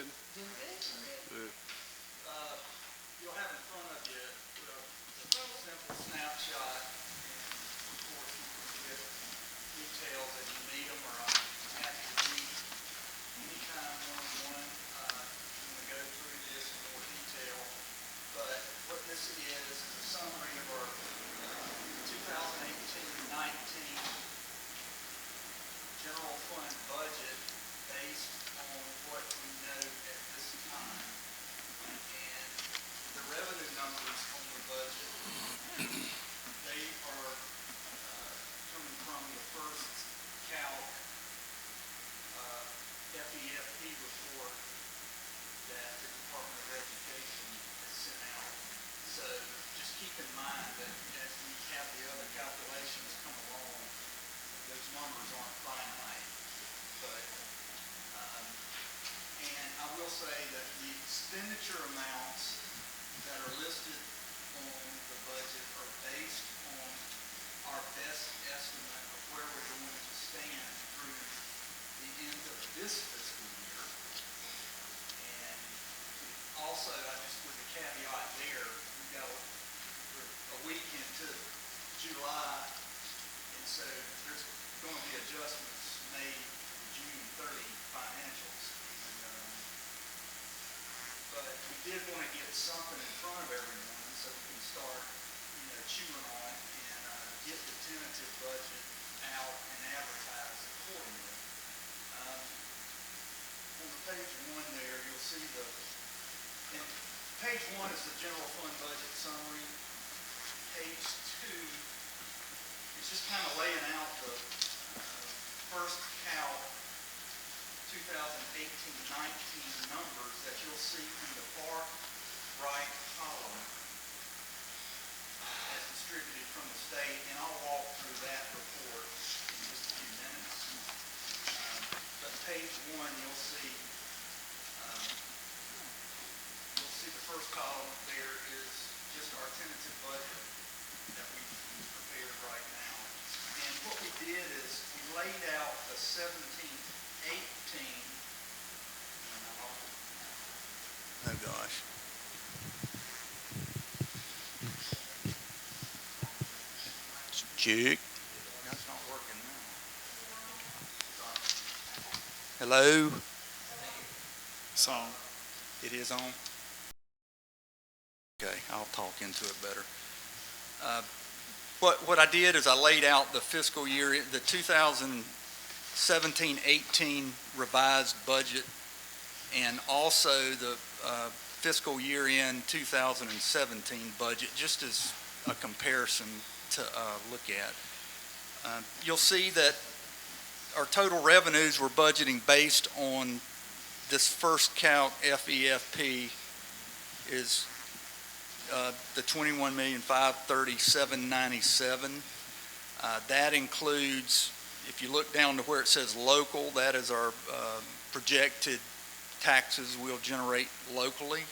good? Good. You'll have in front of you a simple snapshot, and of course you can get details as you need them, or I'm happy to meet anytime one-on-one. I'm going to go through this in more detail, but what this is a summary of our 2018-19 general fund budget based on what we know at this time. And the revenue numbers on the budget, they are coming from the first calc FEFP report that the Department of Education has sent out. So just keep in mind that as we have the other calculations come along, those numbers aren't finite. But and I will say that the expenditure amounts that are listed on the budget are based on our best estimate of where we're going to stand through the end of this fiscal year. And also, I just with a caveat there, we're a week into July, and so there's going to be adjustments made to the June 30 financials. But we did want to get something in front of everyone so we can start, chewing on it and get the tentative budget out and advertised accordingly. On page 1 there, you'll see page 1 is the general fund budget summary. Page 2 is just kind of laying out the first calc 2018-19 numbers that you'll see in the far right column as distributed from the state, and I'll walk through that report in just a few minutes. But page 1, you'll see the first column there is just our tentative budget that we've prepared right now. And what we did is we laid out the 17-18. Oh gosh. Jake. That's not working now. Hello. Song. It is on. Okay, I'll talk into it better. What I did is I laid out the fiscal year, the 2017-18 revised budget, and also the fiscal year end 2017 budget, just as a comparison to look at. You'll see that our total revenues we're budgeting based on this first calc FEFP is the $21,537,797. That includes, if you look down to where it says local, that is our projected taxes we'll generate locally.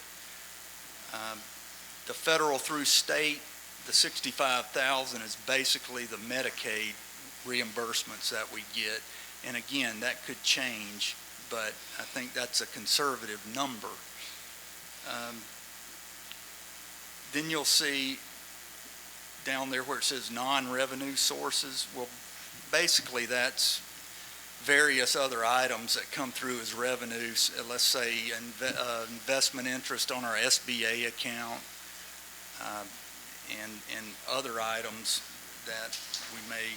The federal through state, the $65,000 is basically the Medicaid reimbursements that we get. And again, that could change, but I think that's a conservative number. Then you'll see down there where it says non-revenue sources. Well, basically that's various other items that come through as revenues. Let's say investment interest on our SBA account, and other items that we may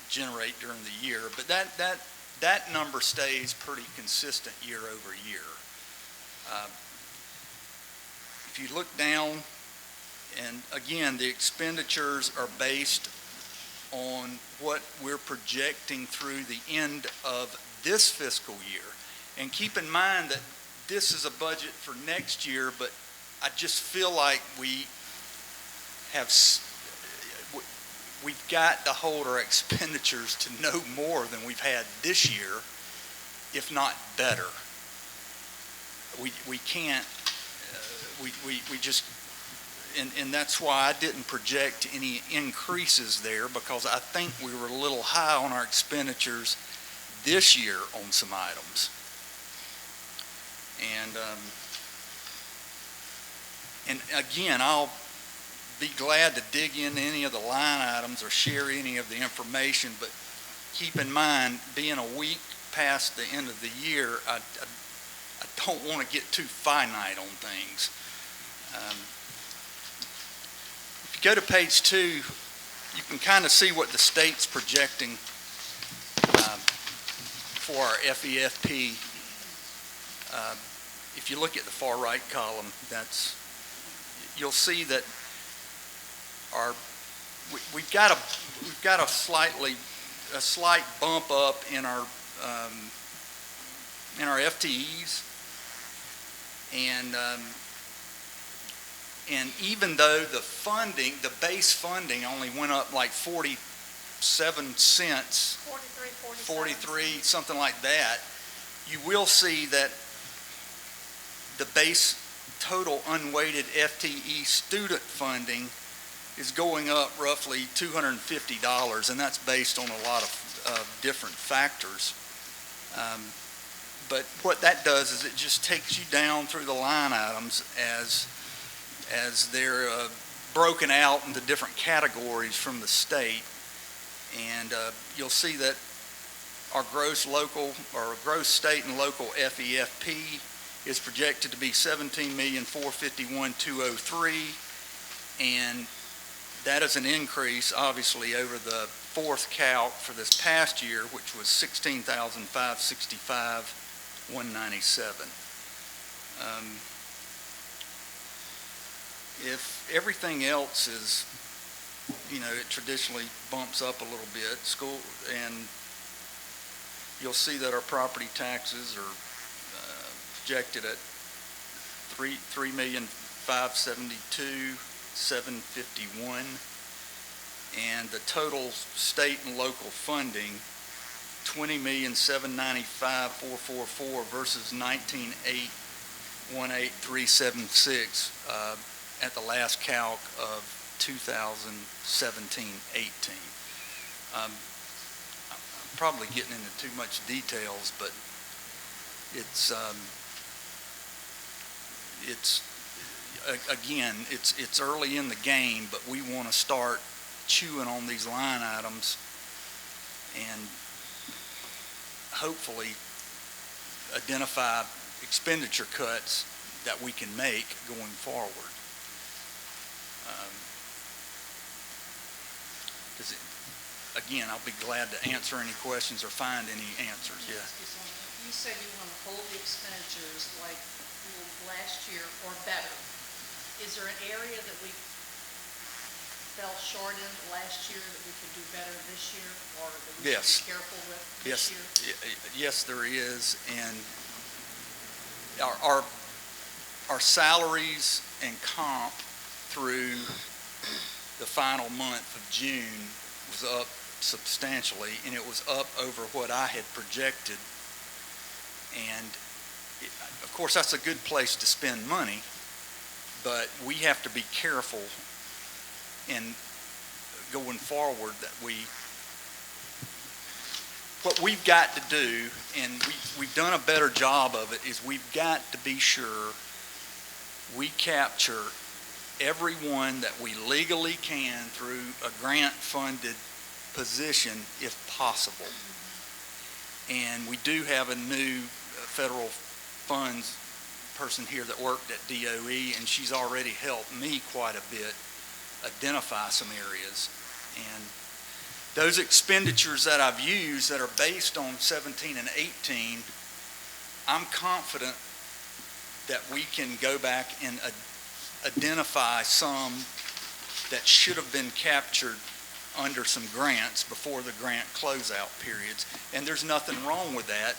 generate during the year. But that number stays pretty consistent year over year. If you look down, and again, the expenditures are based on what we're projecting through the end of this fiscal year. And keep in mind that this is a budget for next year, but I just feel like we've got to hold our expenditures to no more than we've had this year, if not better. We can't, we just, and that's why I didn't project any increases there, because I think we were a little high on our expenditures this year on some items. And again, I'll be glad to dig into any of the line items or share any of the information, but keep in mind, being a week past the end of the year, I don't want to get too finite on things. If you go to page 2, you can kind of see what the state's projecting for our FEFP. If you look at the far right column, you'll see that we've got a slight bump up in our FTEs, and even though the base funding only went up like 47 cents, 43, something like that, you will see that the base total unweighted FTE student funding is going up roughly $250, and that's based on a lot of different factors. But what that does is it just takes you down through the line items as they're broken out into different categories from the state, and you'll see that our gross state and local FEFP is projected to be $17,451,203, and that is an increase, obviously, over the fourth calc for this past year, which was $16,565,197. If everything else is, it traditionally bumps up a little bit, and you'll see that our property taxes are projected at $3,572,751, and the total state and local funding $20,795,444 versus $19,818,376 at the last calc of 2017-18. I'm probably getting into too much details, but it's early in the game, but we want to start chewing on these line items and hopefully identify expenditure cuts that we can make going forward. Again, I'll be glad to answer any questions or find any answers. Yeah. You said you want to hold the expenditures like last year or better. Is there an area that we fell short in last year that we could do better this year, or that we should be careful with this year? Yes, there is, and our salaries and comp through the final month of June was up substantially, and it was up over what I had projected. And of course, that's a good place to spend money, but we have to be careful in going forward that what we've got to do, and we've done a better job of it, is we've got to be sure we capture everyone that we legally can through a grant-funded position if possible. And we do have a new federal funds person here that worked at DOE, and she's already helped me quite a bit identify some areas. And those expenditures that I've used that are based on 17 and 18, I'm confident that we can go back and identify some that should have been captured under some grants before the grant closeout periods. And there's nothing wrong with that.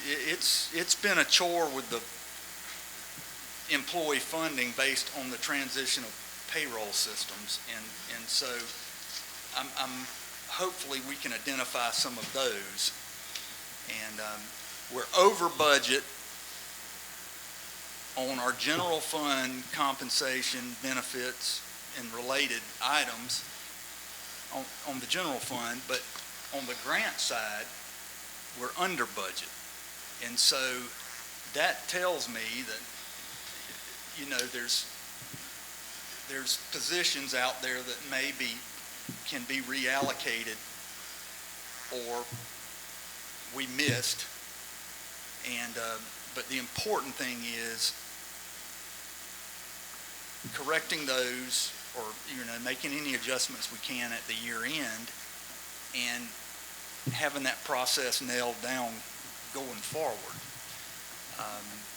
It's been a chore with the employee funding based on the transition of payroll systems, and so I'm hopefully we can identify some of those. And we're over budget on our general fund compensation, benefits, and related items on the general fund, but on the grant side, we're under budget. And so that tells me that, there's positions out there that maybe can be reallocated or we missed. And, but the important thing is correcting those, or, making any adjustments we can at the year end, and having that process nailed down going forward,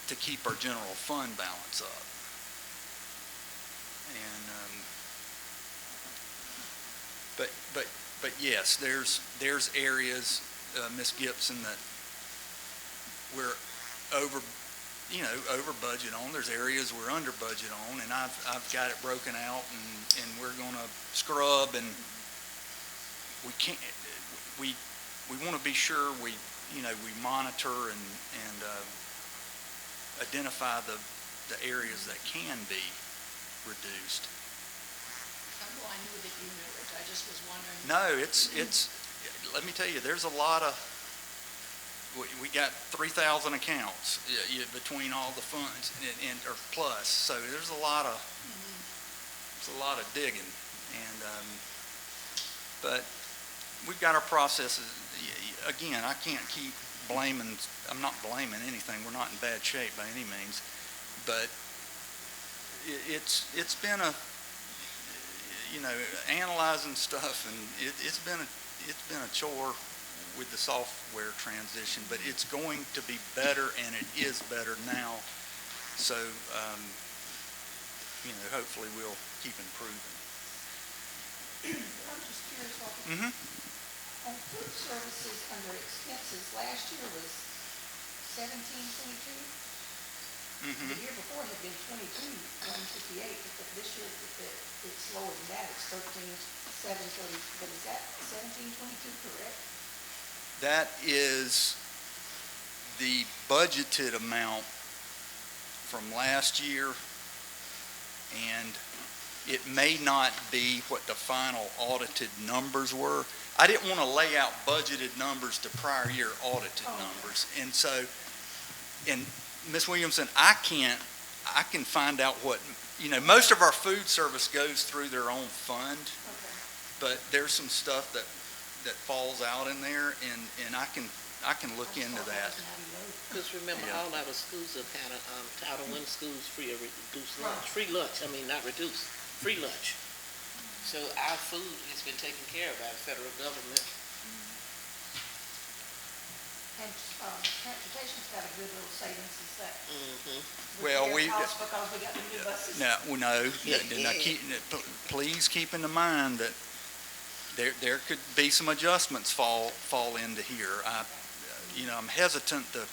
to keep our general fund balance up. And, but yes, there's areas, Ms. Gibson, that we're over budget on. There's areas we're under budget on, and I've got it broken out, and we're gonna scrub, and we can't, we want to be sure we monitor and identify the areas that can be reduced. Well, I knew that you knew it. I just was wondering. No, it's, let me tell you, there's a lot of, we got 3,000 accounts between all the funds or plus, so there's a lot of, it's a lot of digging, and, but we've got our processes. Again, I can't keep blaming, I'm not blaming anything. We're not in bad shape by any means, but it's been a, analyzing stuff, and it's been a chore with the software transition, but it's going to be better, and it is better now. So, hopefully we'll keep improving. I'm just curious, on food services under expenses, last year was 1722. The year before had been 22,158, but this year it's lower than that. It's 13,730. But is that 1722 correct? That is the budgeted amount from last year, and it may not be what the final audited numbers were. I didn't want to lay out budgeted numbers to prior year audited numbers. And so, and Ms. Williamson, I can find out what, most of our food service goes through their own fund, but there's some stuff that falls out in there, and I can look into that. Because remember, all our schools have had a Title I schools free or reduced lunch. Free lunch, not reduced, free lunch. So our food has been taken care of by the federal government. And transportation's got a good little savings, is that? Well, because we got the new buses? No, please keep in mind that there could be some adjustments fall into here. I'm hesitant to.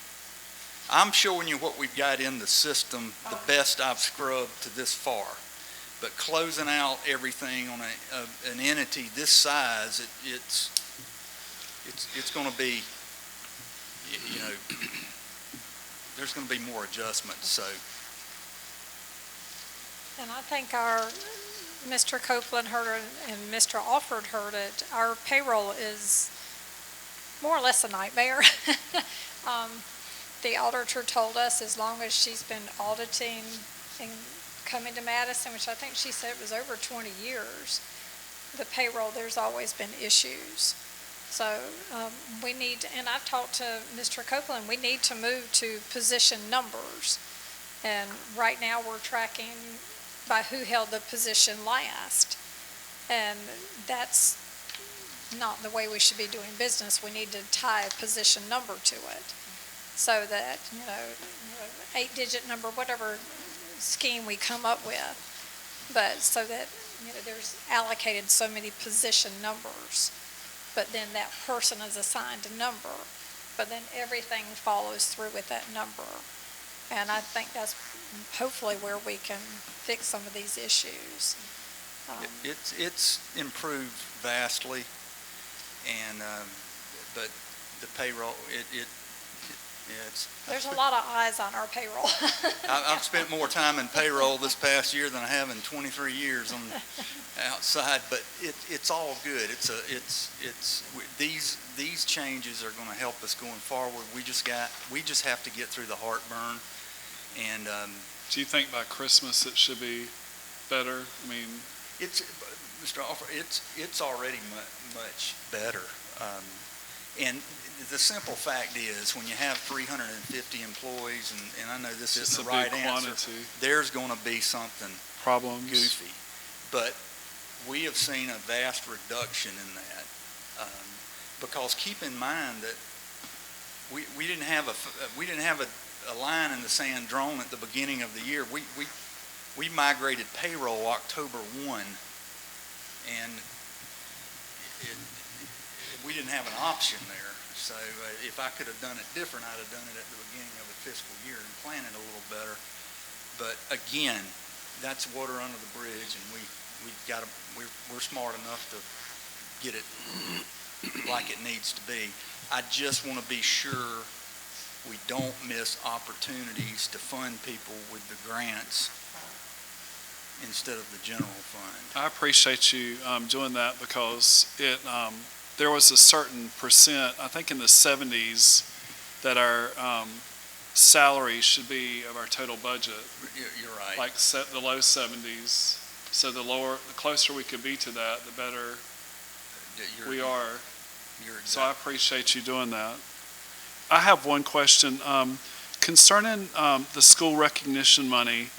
I'm showing you what we've got in the system, the best I've scrubbed to this far. But closing out everything on an entity this size, it's going to be, there's going to be more adjustments. So. And I think our Mr. Copeland heard it and Mr. Alford heard it. Our payroll is more or less a nightmare. The auditor told us as long as she's been auditing and coming to Madison, which I think she said was over 20 years, the payroll, there's always been issues. So we need, and I've talked to Mr. Copeland, we need to move to position numbers. And right now we're tracking by who held the position last. And that's not the way we should be doing business. We need to tie a position number to it so that, 8-digit number, whatever scheme we come up with, but so that, there's allocated so many position numbers, but then that person is assigned a number, but then everything follows through with that number. And I think that's hopefully where we can fix some of these issues. It's improved vastly, and but the payroll, Yeah, There's a lot of eyes on our payroll. I've spent more time in payroll this past year than I have in 23 years on outside, but it's all good. These changes are going to help us going forward. We just have to get through the heartburn, and Do you think by Christmas it should be better? I mean, Mr. Offer, it's already much better. And the simple fact is, when you have 350 employees, and I know this it's isn't a the right big answer, quantity. there's going to be something Problems. goofy. But we have seen a vast reduction in that. Because keep in mind that we didn't have a line in the sand drawn at the beginning of the year. We migrated payroll October 1, and we didn't have an option there. So if I could have done it different, I'd have done it at the beginning of the fiscal year and planned it a little better. But again, that's water under the bridge, and we're smart enough to get it like it needs to be. I just want to be sure we don't miss opportunities to fund people with the grants instead of the general fund. I appreciate you doing that, because there was a certain percent, I think in the 70s, that our salary should be of our total budget. You're right. Like the low 70s. So the closer we could be to that, the better we are. So I appreciate you doing that. I have one question concerning the school recognition money.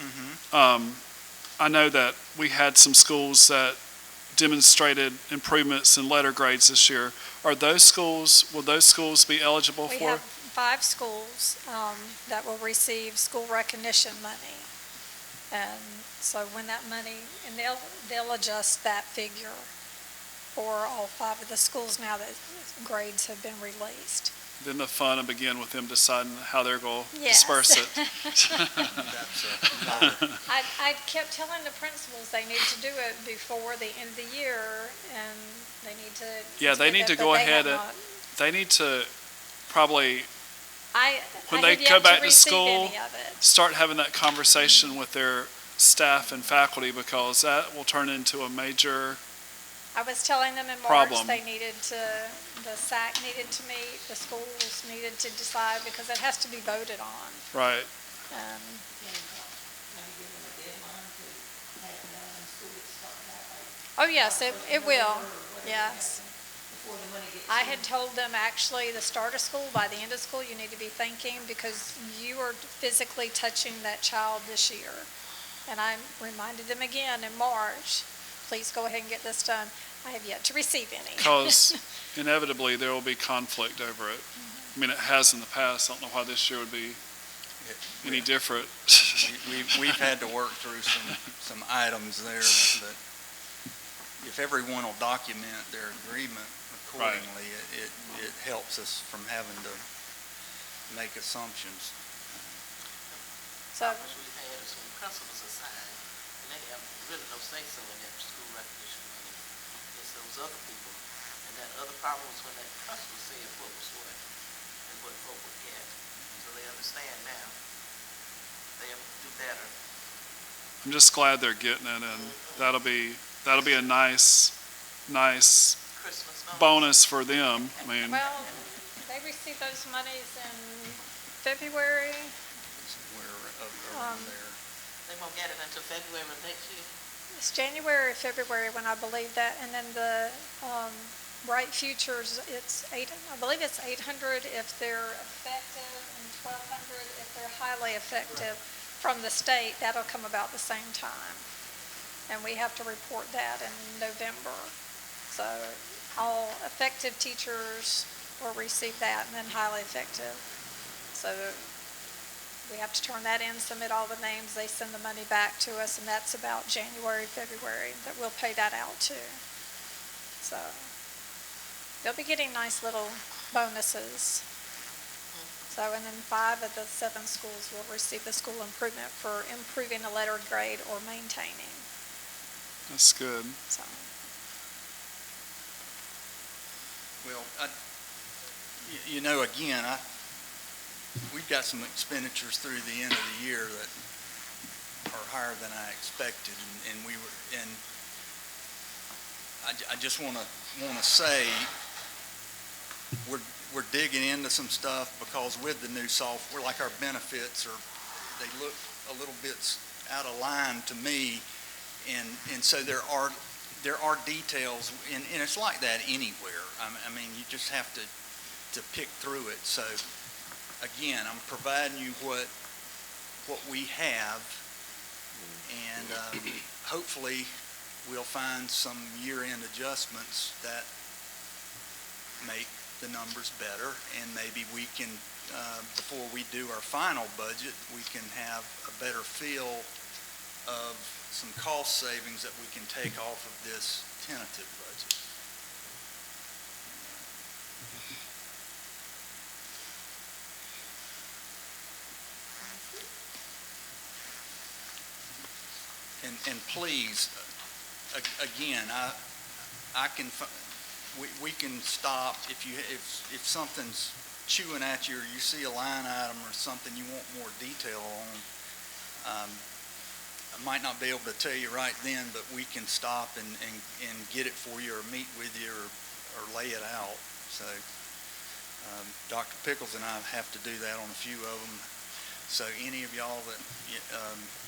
I know that we had some schools that demonstrated improvements in letter grades this year. Will those schools be eligible We for? have 5 schools that will receive school recognition money. And so when that money, and they'll adjust that figure for all 5 of the schools now that grades have been released. Then the fun will begin with them deciding how they're going to Yes. disperse it. I kept telling the principals they need to do it before the end of the year, and they need to. Yeah, they need to go ahead and, they need to probably, when they go back to school, start having that conversation with their staff and faculty, because that will turn into a major I was telling them in problem. March the SAC needed to meet, the schools needed to decide, because it has to be voted on. Right. Oh, yes, it will, yes. I had told them, actually, the start of school, by the end of school, you need to be thinking, because you are physically touching that child this year. And I reminded them again in March, please go ahead and get this done. I have yet to receive any. Because inevitably there will be conflict over it. I mean, it has in the past. I don't know why this year would be any different. We've had to work through some items there that if everyone will document their agreement accordingly, it helps us from having to make assumptions. So we've had some principals assigned, and they have really no say-so in that school recognition money. It's those other people, and that other problem was when that principal said what was what, and what folk would get. So they understand now. They have to do better. I'm just glad they're getting it, and that'll be a nice Christmas bonus for them. I mean, Well, they receive those monies in February. They won't get it until February of next year. It's January, February when I believe that, and then the Bright Futures, I believe it's 800 if they're effective and 1,200 if they're highly effective from the state. That'll come about the same time, and we have to report that in November. So all effective teachers will receive that, and then highly effective. So we have to turn that in, submit all the names, they send the money back to us, and that's about January, February, that we'll pay that out to. So they'll be getting nice little bonuses. So, and then 5 of the 7 schools will receive the school improvement for improving a letter grade or maintaining. that's good. So, Well, again, we've got some expenditures through the end of the year that are higher than I expected, and I just want to say we're digging into some stuff, because with the new software, like our benefits they look a little bit out of line to me, and so there are details, and it's like that anywhere. I mean, you just have to pick through it. So again, I'm providing you what we have, and hopefully we'll find some year-end adjustments that make the numbers better, and maybe we can, before we do our final budget, we can have a better feel of some cost savings that we can take off of this tentative budget. And please, again, we can stop if something's chewing at you, or you see a line item or something you want more detail on. I might not be able to tell you right then, but we can stop and get it for you, or meet with you, or lay it out. So Dr. Pickles and I have to do that on a few of them. So any of y'all that,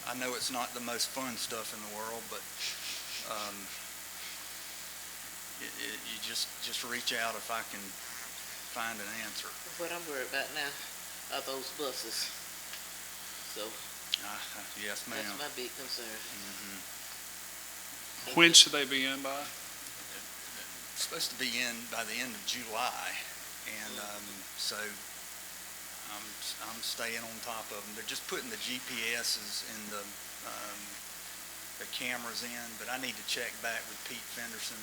I know it's not the most fun stuff in the world, but you just reach out if I can find an answer. What I'm worried about now are those buses. So Yes, ma'am. that's my big concern. Mm-hmm. When should they be in by? It's supposed to be in by the end of July, and so I'm staying on top of them. They're just putting the GPSs and the cameras in, but I need to check back with Pete Fenderson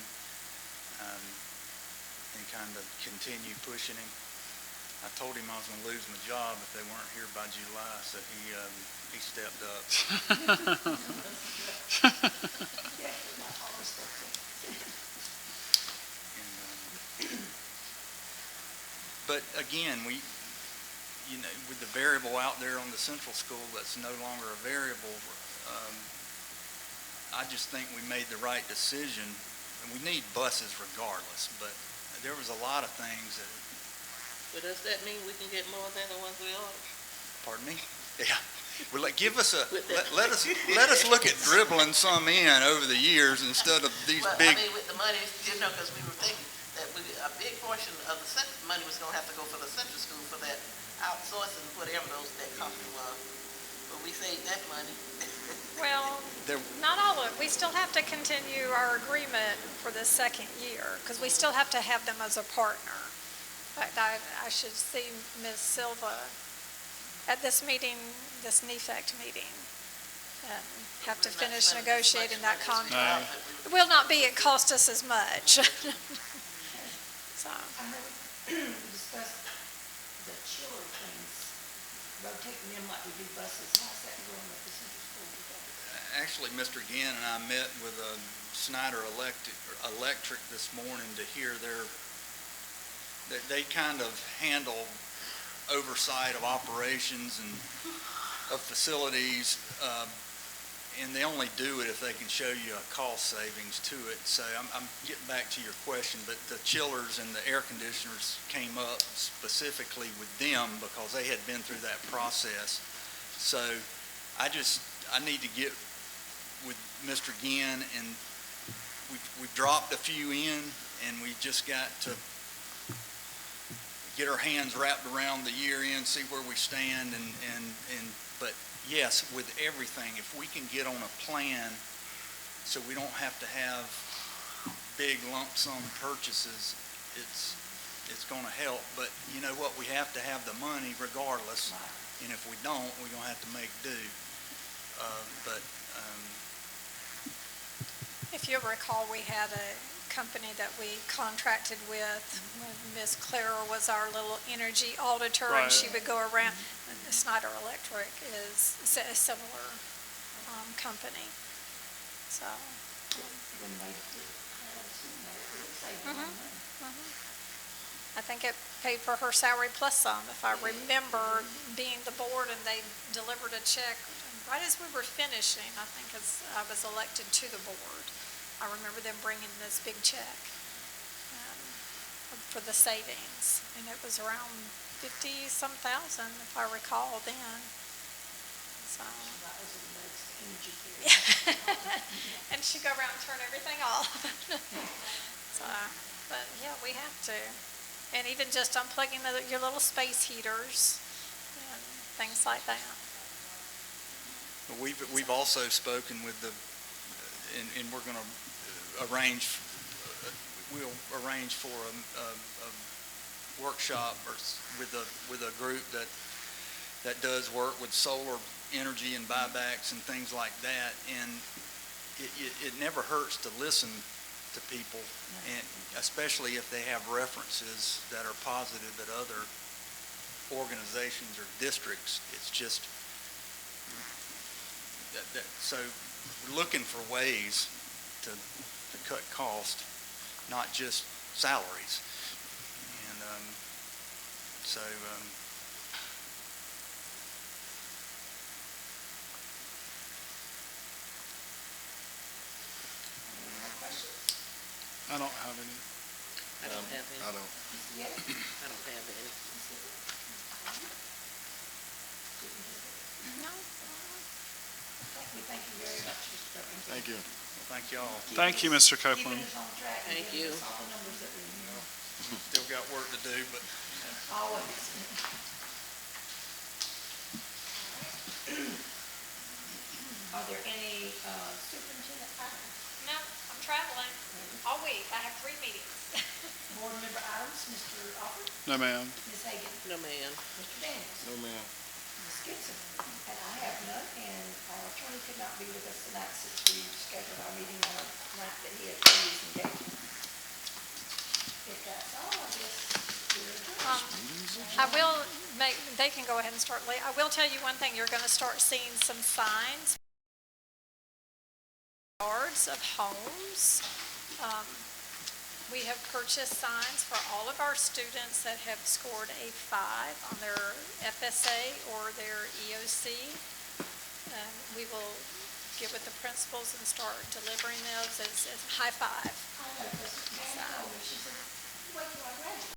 and kind of continue pushing him. I told him I was going to lose my job if they weren't here by July, so he stepped up. But again, with the variable out there on the central school that's no longer a variable, I just think we made the right decision. And we need buses regardless, but there was a lot of things that... But does that mean we can get more than the ones we ordered? Pardon me? Yeah. Well, give us let us look at dribbling some in over the years instead of these big... I mean, with the money, because we were thinking that a big portion of the central money was going to have to go for the central school for that outsourcing, whatever that company was. But we saved that money. Well, not all of it. We still have to continue our agreement for the second year, because we still have to have them as a partner. In fact, I should see Ms. Silva at this meeting, this NEFAC meeting, and have to finish negotiating that contract. It will not be, it cost us as much. So. I know we discussed the chiller things, rotating them like we do buses. How's that going with the central school today? Actually, Mr. Gann and I met with Snyder Electric this morning to hear they kind of handle oversight of operations and of facilities, and they only do it if they can show you a cost savings to it. So I'm getting back to your question, but the chillers and the air conditioners came up specifically with them because they had been through that process. So I need to get with Mr. Gann, and we've dropped a few in, and we just got to get our hands wrapped around the year end, see where we stand, but yes, with everything, if we can get on a plan so we don't have to have big lump sum purchases, it's going to help. But you know what, we have to have the money regardless, and if we don't, we're going to have to make do. If you'll recall, we had a company that we contracted with when Ms. Clara was our little energy auditor, Right. and she would go around. Snyder Electric is a similar company. So. When they did, I assume that it would save them money. I think it paid for her salary plus some, if I remember being the board and they delivered a check right as we were finishing, I think, as I was elected to the board. I remember them bringing this big check for the savings, and it was around 50-some thousand, if I recall then. So. That was the next energy period. And she'd go around and turn everything off. So, but yeah, we have to. And even just unplugging your little space heaters and things like that. We've also spoken with and we're going to we'll arrange for a workshop with a group that does work with solar energy and buybacks and things like that. And it never hurts to listen to people, and especially if they have references that are positive at other organizations or districts. It's just so we're looking for ways to cut cost, not just salaries. And Any more questions? I don't have any. I don't have any. I don't. Mr. Yetter? I don't have any. No. We thank you very much, Mr. Copeland. Thank you. thank y'all. Thank you, Mr. Keeping Copeland. us on track. and Thank giving you. us all the numbers that we need. Still got work to do, but Always. Are there any superintendent items? No, I'm traveling all week. I have 3 meetings. Board member items, Mr. Alford, No, ma'am. Ms. Hagan, No, ma'am. Mr. Daniels, No, ma'am. Ms. Gibson, and I have none, and our attorney could not be with us tonight since we scheduled our meeting on a night that he had previous engagement. If that's all, I guess we're adjourned. I will they can go ahead and start late. I will tell you one thing, you're going to start seeing some signs, yards of homes. We have purchased signs for all of our students that have scored a 5 on their FSA or their EOC. We will get with the principals and start delivering those as high 5. I know, because Mary told me, she said, wait till I graduate.